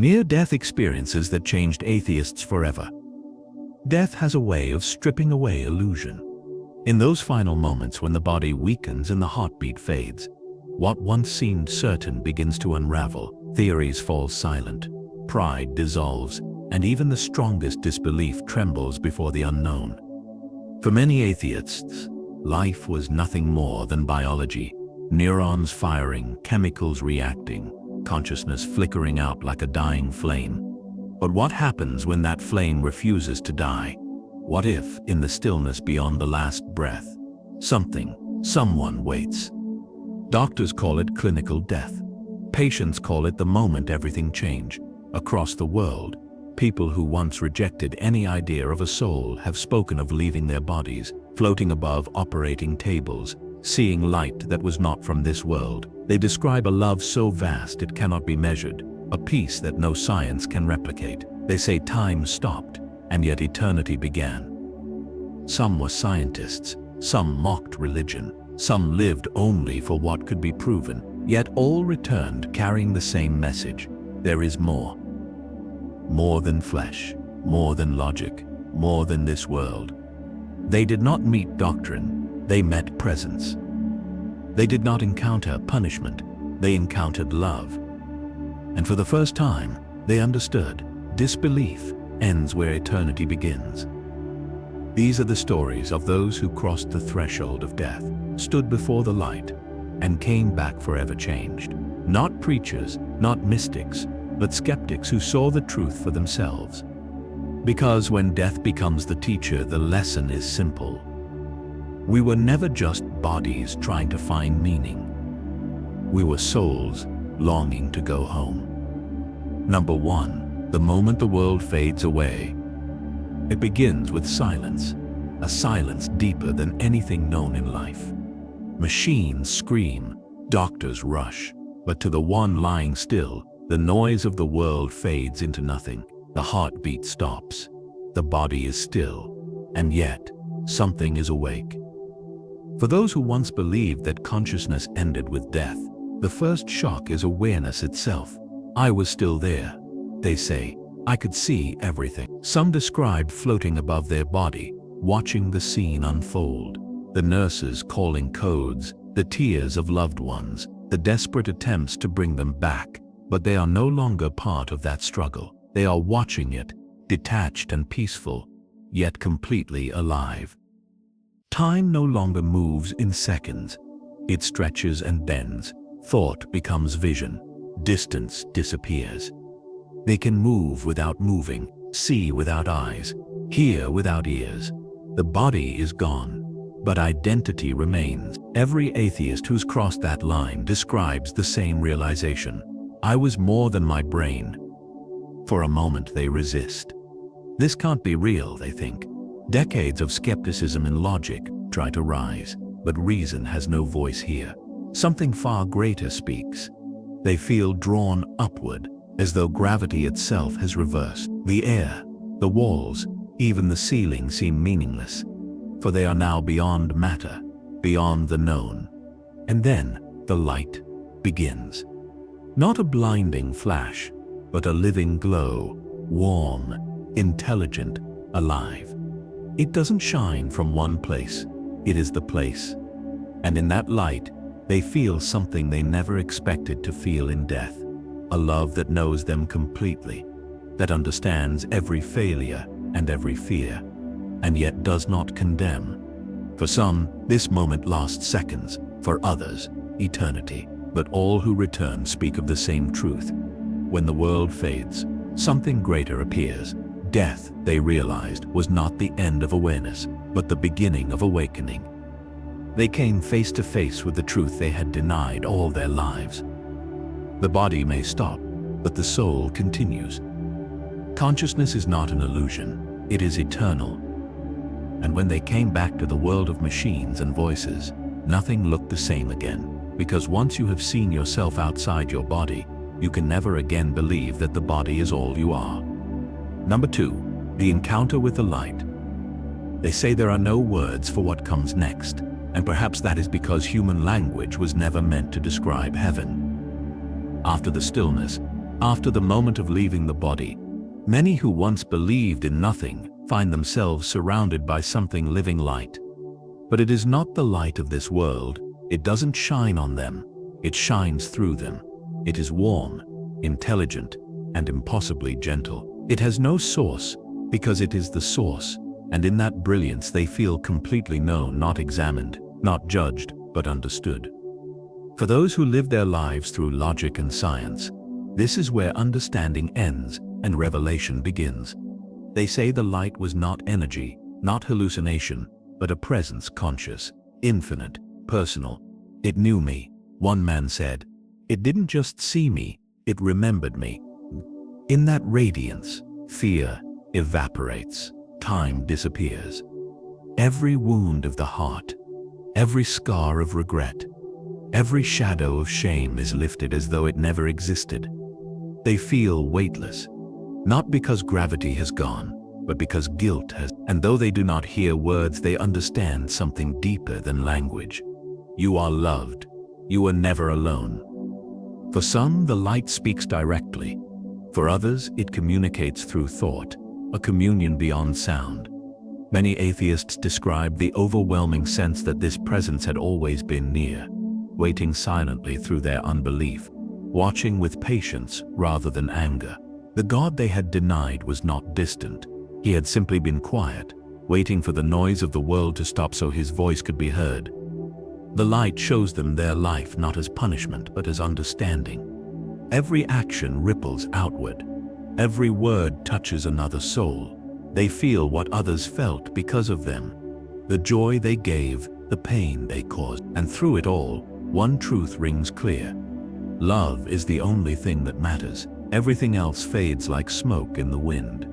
Near-death experiences that changed atheists forever. Death has a way of stripping away illusion. In those final moments when the body weakens and the heartbeat fades, what once seemed certain begins to unravel, theories fall silent, pride dissolves, and even the strongest disbelief trembles before the unknown. For many atheists, life was nothing more than biology, neurons firing, chemicals reacting, consciousness flickering out like a dying flame. But what happens when that flame refuses to die? What if, in the stillness beyond the last breath, someone waits? Doctors call it clinical death. Patients call it the moment everything changed. Across the world, people who once rejected any idea of a soul have spoken of leaving their bodies, floating above operating tables, seeing light that was not from this world. They describe a love so vast it cannot be measured, a peace that no science can replicate. They say time stopped, and yet eternity began. Some were scientists, some mocked religion, some lived only for what could be proven, yet all returned carrying the same message. There is more. More than flesh, more than logic, more than this world. They did not meet doctrine, they met presence. They did not encounter punishment, they encountered love. And for the first time, they understood disbelief ends where eternity begins. These are the stories of those who crossed the threshold of death, stood before the light, and came back forever changed. Not preachers, not mystics, but skeptics who saw the truth for themselves. Because when death becomes the teacher, the lesson is simple. We were never just bodies trying to find meaning. We were souls longing to go home. Number 1, the moment the world fades away. It begins with silence, a silence deeper than anything known in life. Machines scream, doctors rush, but to the one lying still, the noise of the world fades into nothing. The heartbeat stops, the body is still, and yet something is awake. For those who once believed that consciousness ended with death, the first shock is awareness itself. I was still there, they say. I could see everything. Some describe floating above their body, watching the scene unfold. The nurses calling codes, the tears of loved ones, the desperate attempts to bring them back. But they are no longer part of that struggle. They are watching it, detached and peaceful, yet completely alive. Time no longer moves in seconds. It stretches and bends. Thought becomes vision. Distance disappears. They can move without moving, see without eyes, hear without ears. The body is gone, but identity remains. Every atheist who's crossed that line describes the same realization. I was more than my brain. For a moment they resist. This can't be real, they think. Decades of skepticism and logic try to rise, but reason has no voice here. Something far greater speaks. They feel drawn upward, as though gravity itself has reversed. The air, the walls, even the ceiling seem meaningless, for they are now beyond matter, beyond the known. And then the light begins. Not a blinding flash, but a living glow, warm, intelligent, alive. It doesn't shine from one place, it is the place. And in that light, they feel something they never expected to feel in death. A love that knows them completely, that understands every failure and every fear, and yet does not condemn. For some, this moment lasts seconds, for others, eternity. But all who return speak of the same truth. When the world fades, something greater appears. Death, they realized, was not the end of awareness, but the beginning of awakening. They came face to face with the truth they had denied all their lives. The body may stop, but the soul continues. Consciousness is not an illusion, it is eternal. And when they came back to the world of machines and voices, nothing looked the same again, because once you have seen yourself outside your body, you can never again believe that the body is all you are. Number 2, the encounter with the light. They say there are no words for what comes next, and perhaps that is because human language was never meant to describe heaven. After the stillness, After the moment of leaving the body, many who once believed in nothing find themselves surrounded by something living light. But it is not the light of this world. It doesn't shine on them. It shines through them. It is warm, intelligent, and impossibly gentle. It has no source because it is the source, and in that brilliance they feel completely known, not examined, not judged, but understood. For those who live their lives through logic and science, this is where understanding ends and revelation begins. They say the light was not energy, not hallucination, but a presence conscious, infinite, personal. It knew me, one man said. It didn't just see me, it remembered me. In that radiance, fear evaporates, time disappears. Every wound of the heart, every scar of regret, every shadow of shame is lifted as though it never existed. They feel weightless, not because gravity has gone, but because guilt has. And though they do not hear words, they understand something deeper than language. You are loved. You are never alone. For some, the light speaks directly. For others, it communicates through thought, a communion beyond sound. Many atheists describe the overwhelming sense that this presence had always been near, waiting silently through their unbelief, watching with patience rather than anger. The God they had denied was not distant. He had simply been quiet, waiting for the noise of the world to stop so his voice could be heard. The light shows them their life not as punishment but as understanding. Every action ripples outward. Every word touches another soul. They feel what others felt because of them. The joy they gave, the pain they caused. And through it all, one truth rings clear. Love is the only thing that matters. Everything else fades like smoke in the wind.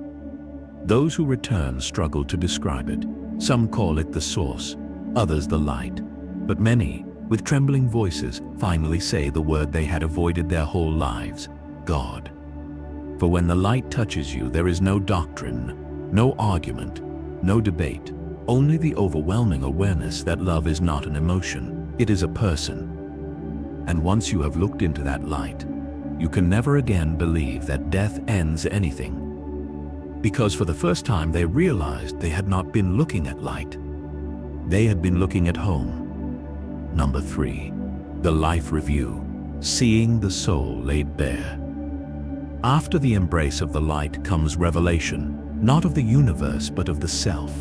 Those who return struggle to describe it. Some call it the source, others the light. But many, with trembling voices, finally say the word they had avoided their whole lives: God. For when the light touches you, there is no doctrine, no argument, no debate, only the overwhelming awareness that love is not an emotion, it is a person. And once you have looked into that light, you can never again believe that death ends anything. Because for the first time they realized they had not been looking at light. They had been looking at home. Number 3, the Life Review, seeing the soul laid bare. After the embrace of the light comes revelation, not of the universe but of the self.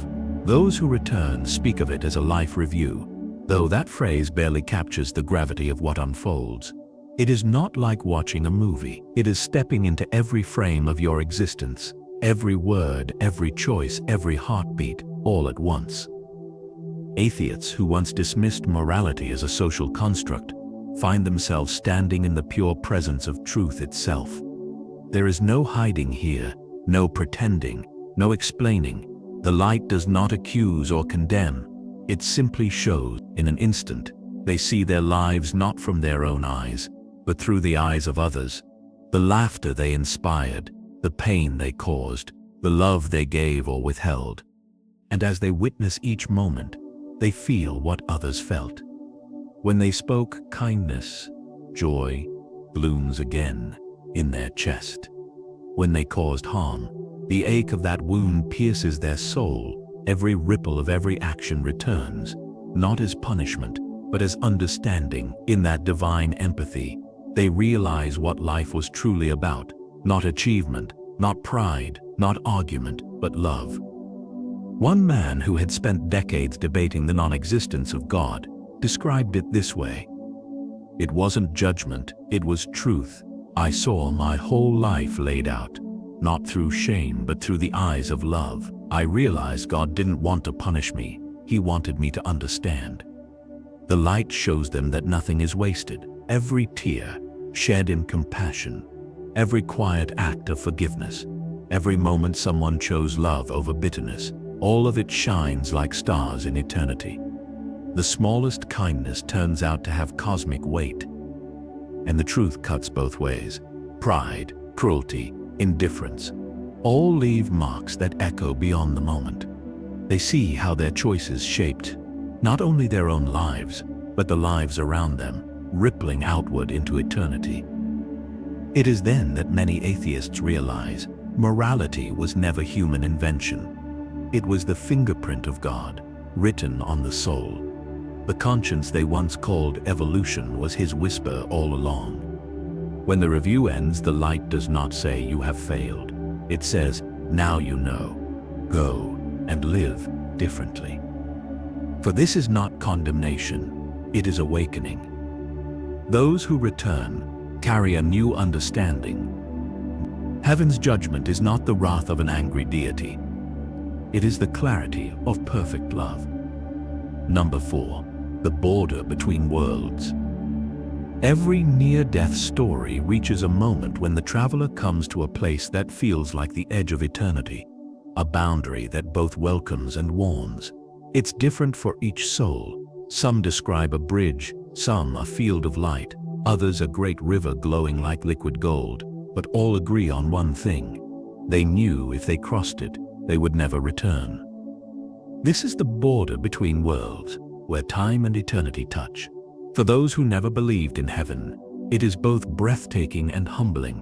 Those who return speak of it as a life review, though that phrase barely captures the gravity of what unfolds. It is not like watching a movie. It is stepping into every frame of your existence, every word, every choice, every heartbeat, all at once. Atheists who once dismissed morality as a social construct find themselves standing in the pure presence of truth itself. There is no hiding here, no pretending, no explaining. The light does not accuse or condemn. It simply shows. In an instant, they see their lives not from their own eyes, but through the eyes of others. The laughter they inspired, the pain they caused, the love they gave or withheld. And as they witness each moment, they feel what others felt. When they spoke kindness, joy blooms again in their chest. When they caused harm, the ache of that wound pierces their soul. Every ripple of every action returns, not as punishment, but as understanding. In that divine empathy, they realize what life was truly about, not achievement, not pride, not argument, but love. One man who had spent decades debating the non-existence of God described it this way: "It wasn't judgment, it was truth. I saw my whole life laid out, not through shame but through the eyes of love. I realized God didn't want to punish me, He wanted me to understand." The light shows them that nothing is wasted. Every tear shed in compassion, every quiet act of forgiveness, every moment someone chose love over bitterness, all of it shines like stars in eternity. The smallest kindness turns out to have cosmic weight. And the truth cuts both ways. Pride, cruelty, indifference, all leave marks that echo beyond the moment. They see how their choices shaped not only their own lives, but the lives around them, rippling outward into eternity. It is then that many atheists realize morality was never human invention. It was the fingerprint of God, written on the soul. The conscience they once called evolution was his whisper all along. When the review ends, the light does not say you have failed. It says, now you know. Go and live differently. For this is not condemnation, it is awakening. Those who return carry a new understanding. Heaven's judgment is not the wrath of an angry deity. It is the clarity of perfect love. Number 4. The border between worlds. Every near-death story reaches a moment when the traveler comes to a place that feels like the edge of eternity, a boundary that both welcomes and warns. It's different for each soul. Some describe a bridge, some a field of light, others a great river glowing like liquid gold, but all agree on one thing. They knew if they crossed it, they would never return. This is the border between worlds, where time and eternity touch. For those who never believed in heaven, it is both breathtaking and humbling.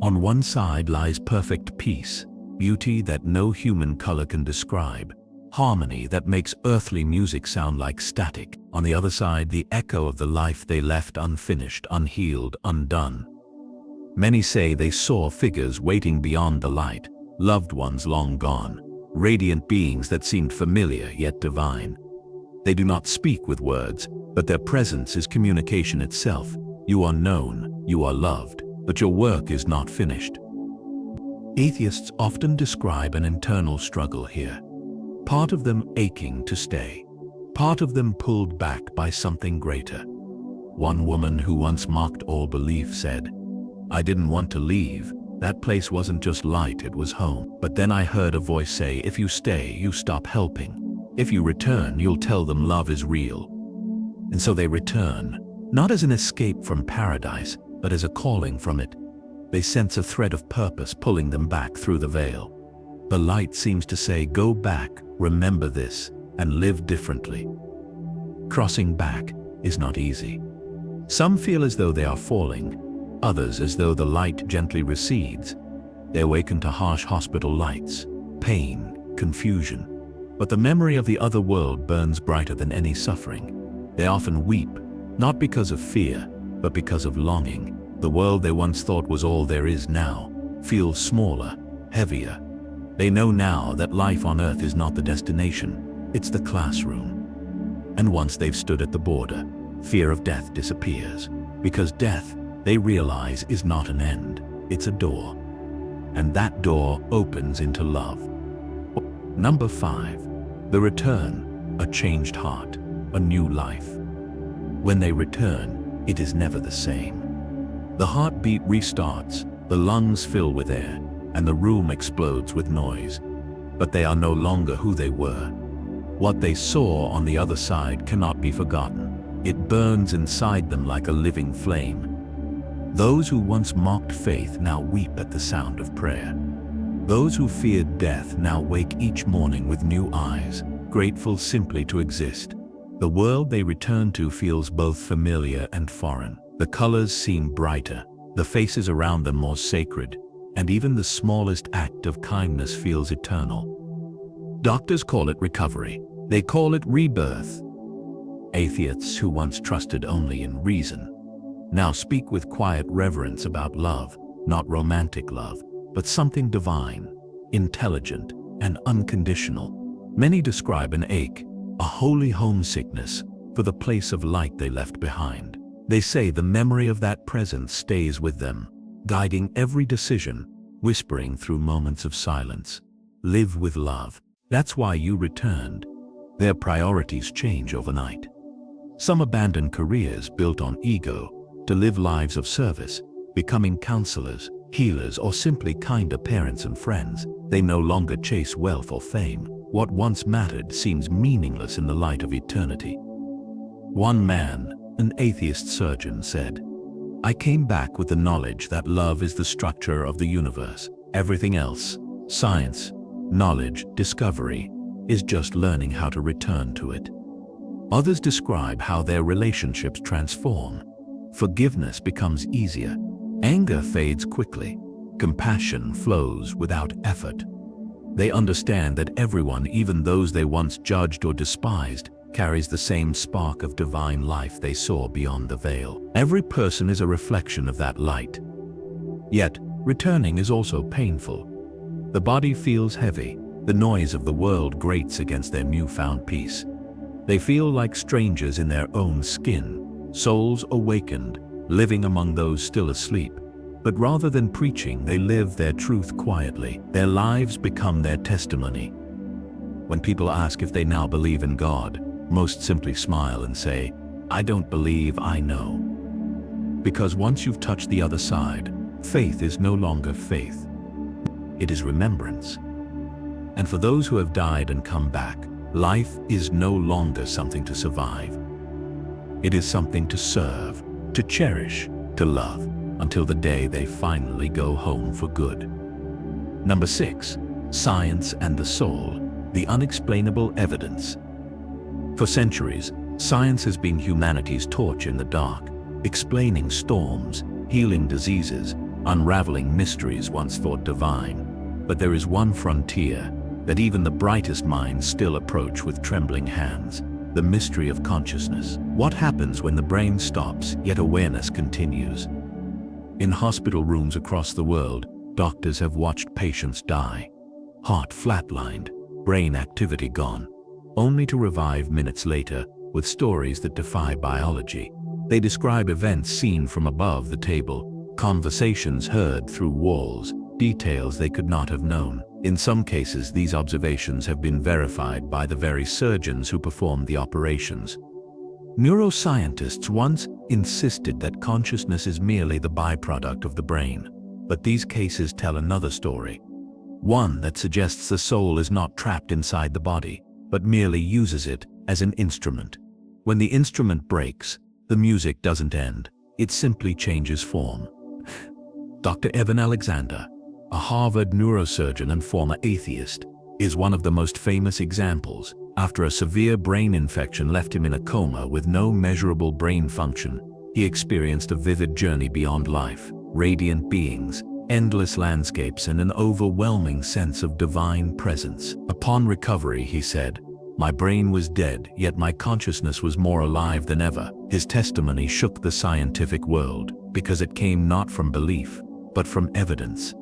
On one side lies perfect peace, beauty that no human color can describe, harmony that makes earthly music sound like static. On the other side, the echo of the life they left unfinished, unhealed, undone. Many say they saw figures waiting beyond the light, loved ones long gone, radiant beings that seemed familiar yet divine. They do not speak with words, but their presence is communication itself. You are known, you are loved, but your work is not finished. Atheists often describe an internal struggle here. Part of them aching to stay, part of them pulled back by something greater. One woman who once mocked all belief said, "I didn't want to leave. That place wasn't just light, it was home. But then I heard a voice say, if you stay, you stop helping. If you return, you'll tell them love is real." And so they return, not as an escape from paradise, but as a calling from it. They sense a thread of purpose pulling them back through the veil. The light seems to say, go back, remember this, and live differently. Crossing back is not easy. Some feel as though they are falling, others as though the light gently recedes. They awaken to harsh hospital lights, pain, confusion. But the memory of the other world burns brighter than any suffering. They often weep, not because of fear, but because of longing. The world they once thought was all there is now feels smaller, heavier. They know now that life on earth is not the destination, it's the classroom. And once they've stood at the border, fear of death disappears. Because death, they realize, is not an end, it's a door. And that door opens into love. Number 5. The return, a changed heart, a new life. When they return, it is never the same. The heartbeat restarts, the lungs fill with air, and the room explodes with noise. But they are no longer who they were. What they saw on the other side cannot be forgotten. It burns inside them like a living flame. Those who once mocked faith now weep at the sound of prayer. Those who feared death now wake each morning with new eyes, grateful simply to exist. The world they return to feels both familiar and foreign. The colors seem brighter, the faces around them more sacred, and even the smallest act of kindness feels eternal. Doctors call it recovery. They call it rebirth. Atheists who once trusted only in reason now speak with quiet reverence about love, not romantic love, but something divine, intelligent, and unconditional. Many describe an ache, a holy homesickness, for the place of light they left behind. They say the memory of that presence stays with them, guiding every decision, whispering through moments of silence. Live with love. That's why you returned. Their priorities change overnight. Some abandon careers built on ego to live lives of service, becoming counselors, healers, or simply kinder parents and friends. They no longer chase wealth or fame. What once mattered seems meaningless in the light of eternity. One man, an atheist surgeon, said, "I came back with the knowledge that love is the structure of the universe. Everything else, science, knowledge, discovery, is just learning how to return to it." Others describe how their relationships transform. Forgiveness becomes easier. Anger fades quickly. Compassion flows without effort. They understand that everyone, even those they once judged or despised, carries the same spark of divine life they saw beyond the veil. Every person is a reflection of that light. Yet, returning is also painful. The body feels heavy. The noise of the world grates against their newfound peace. They feel like strangers in their own skin, souls awakened, living among those still asleep. But rather than preaching, they live their truth quietly. Their lives become their testimony. When people ask if they now believe in God, most simply smile and say, "I don't believe, I know." Because once you've touched the other side, faith is no longer faith. It is remembrance. And for those who have died and come back, life is no longer something to survive. It is something to serve, to cherish, to love, until the day they finally go home for good. Number 6, science and the soul, the unexplainable evidence. For centuries, science has been humanity's torch in the dark, explaining storms, healing diseases, unraveling mysteries once thought divine. But there is one frontier that even the brightest minds still approach with trembling hands: the mystery of consciousness. What happens when the brain stops, yet awareness continues? In hospital rooms across the world, doctors have watched patients die. Heart flatlined, brain activity gone, only to revive minutes later with stories that defy biology. They describe events seen from above the table, conversations heard through walls, details they could not have known. In some cases, these observations have been verified by the very surgeons who performed the operations. Neuroscientists once insisted that consciousness is merely the byproduct of the brain, but these cases tell another story. One that suggests the soul is not trapped inside the body, but merely uses it as an instrument. When the instrument breaks, the music doesn't end, it simply changes form. Dr. Evan Alexander, a Harvard neurosurgeon and former atheist, is one of the most famous examples. After a severe brain infection left him in a coma with no measurable brain function, he experienced a vivid journey beyond life, radiant beings, endless landscapes, and an overwhelming sense of divine presence. Upon recovery, he said, "My brain was dead, yet my consciousness was more alive than ever." His testimony shook the scientific world because it came not from belief, but from evidence.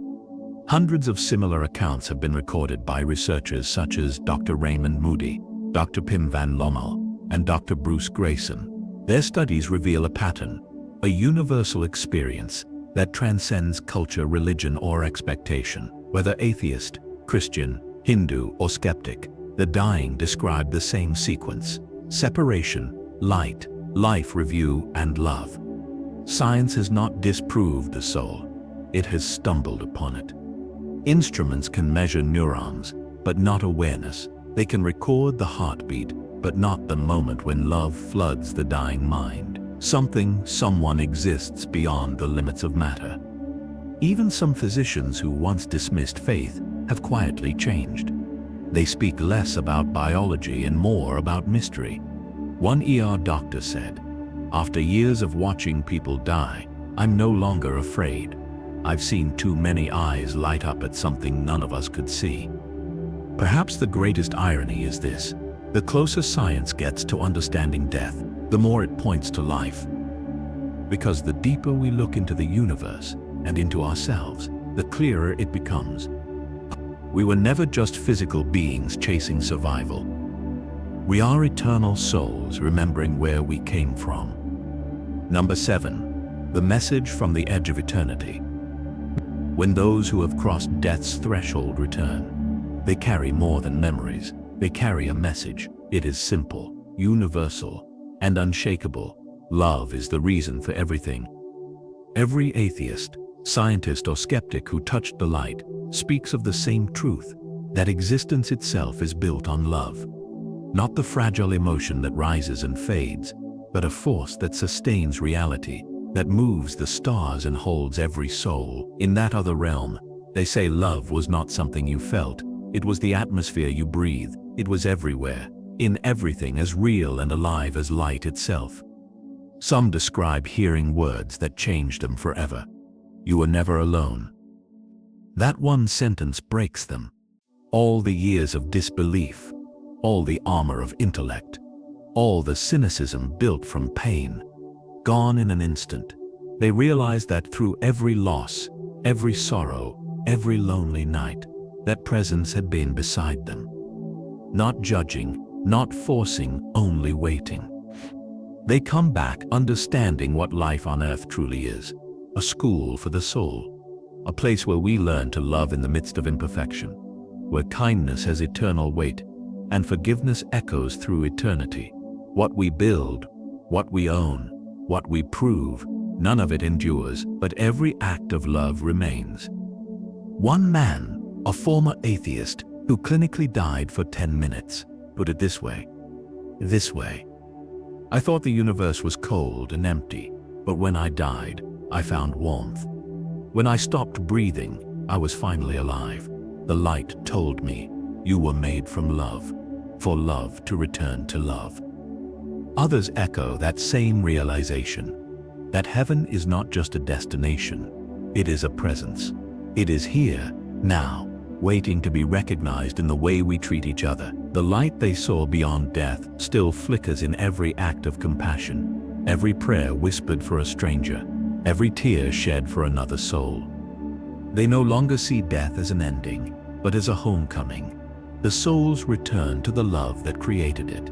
Hundreds of similar accounts have been recorded by researchers such as Dr. Raymond Moody, Dr. Pim van Lommel, and Dr. Bruce Grayson. Their studies reveal a pattern, a universal experience that transcends culture, religion, or expectation. Whether atheist, Christian, Hindu, or skeptic, the dying describe the same sequence: separation, light, life review, and love. Science has not disproved the soul, it has stumbled upon it. Instruments can measure neurons, but not awareness. They can record the heartbeat, but not the moment when love floods the dying mind. Someone exists beyond the limits of matter. Even some physicians who once dismissed faith have quietly changed. They speak less about biology and more about mystery. One ER doctor said, "After years of watching people die, I'm no longer afraid. I've seen too many eyes light up at something none of us could see." Perhaps the greatest irony is this: the closer science gets to understanding death, the more it points to life. Because the deeper we look into the universe and into ourselves, the clearer it becomes. We were never just physical beings chasing survival. We are eternal souls remembering where we came from. Number 7, the message from the edge of eternity. When those who have crossed death's threshold return, they carry more than memories. They carry a message. It is simple, universal, and unshakable. Love is the reason for everything. Every atheist, scientist, or skeptic who touched the light speaks of the same truth, that existence itself is built on love. Not the fragile emotion that rises and fades, but a force that sustains reality, that moves the stars and holds every soul. In that other realm, they say love was not something you felt, it was the atmosphere you breathe. It was everywhere, in everything, as real and alive as light itself. Some describe hearing words that changed them forever. You were never alone. That one sentence breaks them. All the years of disbelief, all the armor of intellect, all the cynicism built from pain, gone in an instant. They realize that through every loss, every sorrow, every lonely night, that presence had been beside them. Not judging, not forcing, only waiting. They come back understanding what life on earth truly is, a school for the soul, a place where we learn to love in the midst of imperfection, where kindness has eternal weight and forgiveness echoes through eternity. What we build, what we own, what we prove, none of it endures, but every act of love remains. One man, a former atheist, who clinically died for 10 minutes, put it this way. I thought the universe was cold and empty, but when I died, I found warmth. When I stopped breathing, I was finally alive. The light told me, you were made from love, for love to return to love. Others echo that same realization, that heaven is not just a destination, it is a presence. It is here, now, waiting to be recognized in the way we treat each other. The light they saw beyond death still flickers in every act of compassion, every prayer whispered for a stranger, every tear shed for another soul. They no longer see death as an ending, but as a homecoming. The soul's return to the love that created it.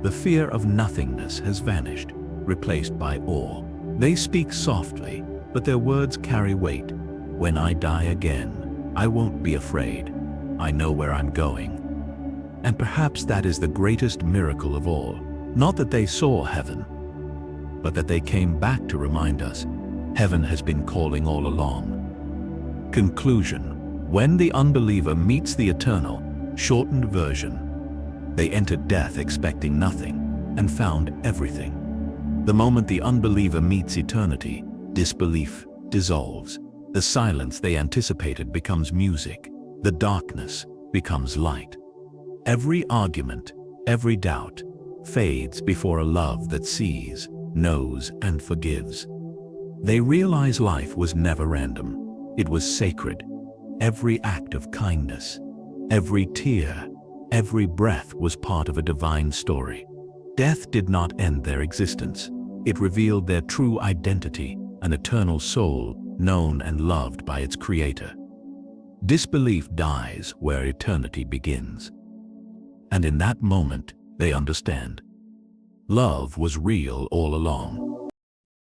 The fear of nothingness has vanished, replaced by awe. They speak softly, but their words carry weight. When I die again, I won't be afraid. I know where I'm going. And perhaps that is the greatest miracle of all. Not that they saw heaven, but that they came back to remind us, heaven has been calling all along. Conclusion: when the unbeliever meets the eternal, shortened version, they entered death expecting nothing and found everything. The moment the unbeliever meets eternity, disbelief dissolves. The silence they anticipated becomes music. The darkness becomes light. Every argument, every doubt, fades before a love that sees, knows, and forgives. They realize life was never random. It was sacred. Every act of kindness, every tear, every breath was part of a divine story. Death did not end their existence. It revealed their true identity, an eternal soul, known and loved by its creator. Disbelief dies where eternity begins. And in that moment, they understand. Love was real all along.